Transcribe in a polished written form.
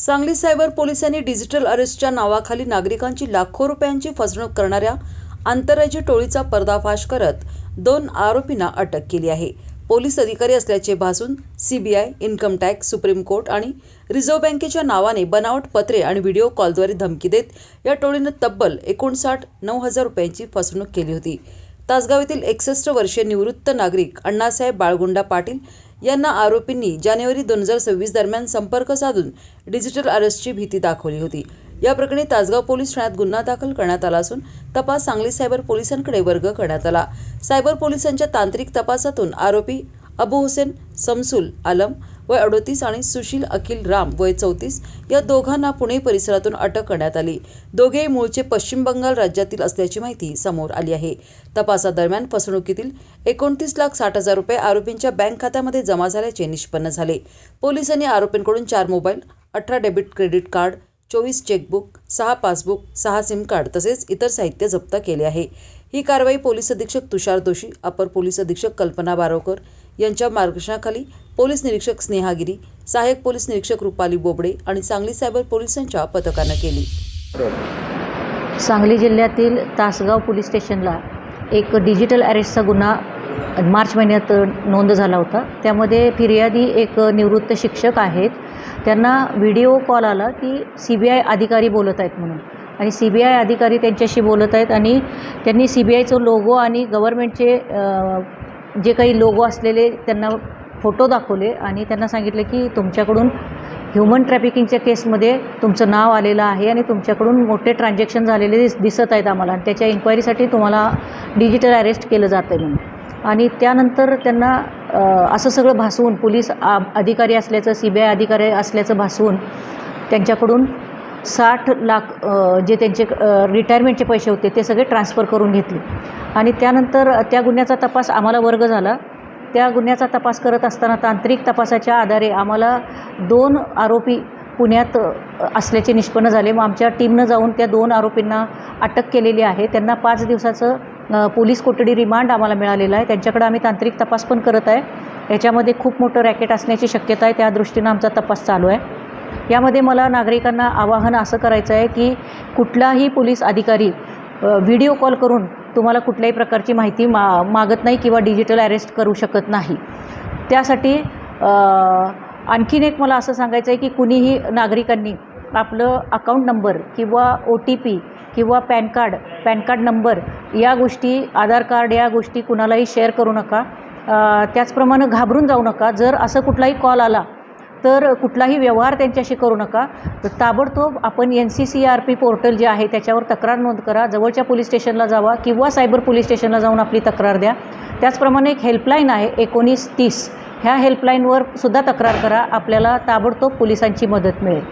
Sangli cyber पोलिसांनी digital अरेस्टच्या नावाखाली नागरिकांची लाखो रुपयांची फसवणूक करणाऱ्या आंतरराज्य टोळीचा पर्दाफाश करत 2 आरोपींना अटक केली आहे. पोलीस अधिकारी असल्याचे भासून CBI, income tax, supreme court आणि रिझर्व्ह बँकेच्या नावाने बनावट पत्रे आणि व्हिडिओ कॉलद्वारे धमकी देत या टोळीनं तब्बल 59,900 रुपयांची फसवणूक केली होती. तासगाव येथील 61 वर्षीय निवृत्त नागरिक अण्णासाहेब बाळगुंडा पाटील यांना आरोपींनी जानेवारी 2026 दरम्यान संपर्क साधून डिजिटल अरेस्टची भीती दाखवली होती. या प्रकरणी तासगाव पोलीस ठाण्यात गुन्हा दाखल करण्यात आला असून तपास सांगली सायबर पोलिसांकडे वर्ग करण्यात आला. सायबर पोलिसांच्या तांत्रिक तपासातून आरोपी अबू हुसेन समसूल आलम वय 38 आणि सुशील अखिल राम वय 34 या दोघांना पुणे परिसरातून अटक करण्यात आली. दोघेही मूळचे पश्चिम बंगाल राज्यातील असल्याची माहिती समोर आली आहे. तपासादरम्यान फसवणुकीतील 29,60,000 रुपये आरोपींच्या बँक खात्यामध्ये जमा झाल्याचे निष्पन्न झाले. पोलिसांनी आरोपींकडून 4 mobile, 18 debit credit card, 24 chequebook, 6 passbook, 6 SIM card तसेच इतर साहित्य जप्त केले आहे. ही कारवाई पोलीस अधीक्षक तुषार दोशी, अपर पोलीस अधीक्षक कल्पना बारोकर यांच्या मार्गदर्शनाखाली पोलीस निरीक्षक स्नेहा गिरी, सहाय्यक पोलीस निरीक्षक रुपाली बोबडे आणि सांगली सायबर पोलिसांच्या पथकानं केली. सांगली जिल्ह्यातील तासगाव पोलीस स्टेशनला एक डिजिटल अरेस्टचा गुन्हा मार्च महिन्यात नोंद झाला होता. त्यामध्ये फिर्यादी एक निवृत्त शिक्षक आहेत. त्यांना व्हिडिओ कॉल आला की CBI अधिकारी बोलत आहेत म्हणून, आणि CBI अधिकारी त्यांच्याशी बोलत आहेत आणि त्यांनी CBIचं लोगो आणि गव्हर्नमेंटचे जे काही लोगो असलेले त्यांना फोटो दाखवले आणि त्यांना सांगितले की तुमच्याकडून ह्युमन ट्रॅफिकिंगच्या केसमध्ये तुमचं नाव आलेलं आहे आणि तुमच्याकडून मोठे ट्रान्झॅक्शन झालेले दिसत आहेत आम्हाला, आणि त्याच्या इन्क्वायरीसाठी तुम्हाला डिजिटल अरेस्ट केलं जातं आहे म्हणून. आणि त्यानंतर त्यांना असं सगळं भासवून पोलीस अधिकारी असल्याचं, CBI अधिकारी असल्याचं भासवून त्यांच्याकडून 60 लाख जे त्यांचे रिटायरमेंटचे पैसे होते ते सगळे ट्रान्सफर करून घेतले. आणि त्यानंतर त्या गुन्ह्याचा तपास आम्हाला वर्ग झाला. त्या गुन्ह्याचा तपास करत असताना तांत्रिक तपासाच्या आधारे आम्हाला 2 आरोपी पुण्यात असल्याचे निष्पन्न झाले. मग आमच्या टीमनं जाऊन त्या 2 आरोपींना अटक केलेली आहे. त्यांना 5 दिवसाचं पोलीस कोठडी रिमांड आम्हाला मिळालेलं आहे. त्यांच्याकडे आम्ही तांत्रिक तपास पण करत आहे. याच्यामध्ये खूप मोठं रॅकेट असण्याची शक्यता आहे. त्या दृष्टीनं आमचा तपास चालू आहे. यामध्ये मला नागरिकांना आवाहन असं करायचं आहे की कुठलाही पोलीस अधिकारी व्हिडिओ कॉल करून तुम्हाला कुठल्याही प्रकारची माहिती मागत नाही किंवा डिजिटल अरेस्ट करू शकत नाही. त्यासाठी आणखीन एक मला असं सांगायचं आहे की कुणीही नागरिकांनी आपलं अकाउंट नंबर किंवा OTP किंवा पॅन कार्ड नंबर या गोष्टी, आधार कार्ड या गोष्टी कुणालाही शेअर करू नका. त्याचप्रमाणे घाबरून जाऊ नका. जर असं कुठलाही कॉल आला तर कुठलाही व्यवहार त्यांच्याशी करू नका. तर ताबडतोब आपण NCCRP पोर्टल जे आहे त्याच्यावर तक्रार नोंद करा. जवळच्या पोलीस स्टेशनला जावा किंवा सायबर पोलीस स्टेशनला जाऊन आपली तक्रार द्या. त्याचप्रमाणे एक हेल्पलाईन आहे 1930, ह्या हेल्पलाईनवर सुद्धा तक्रार करा. आपल्याला ताबडतोब पोलिसांची मदत मिळेल.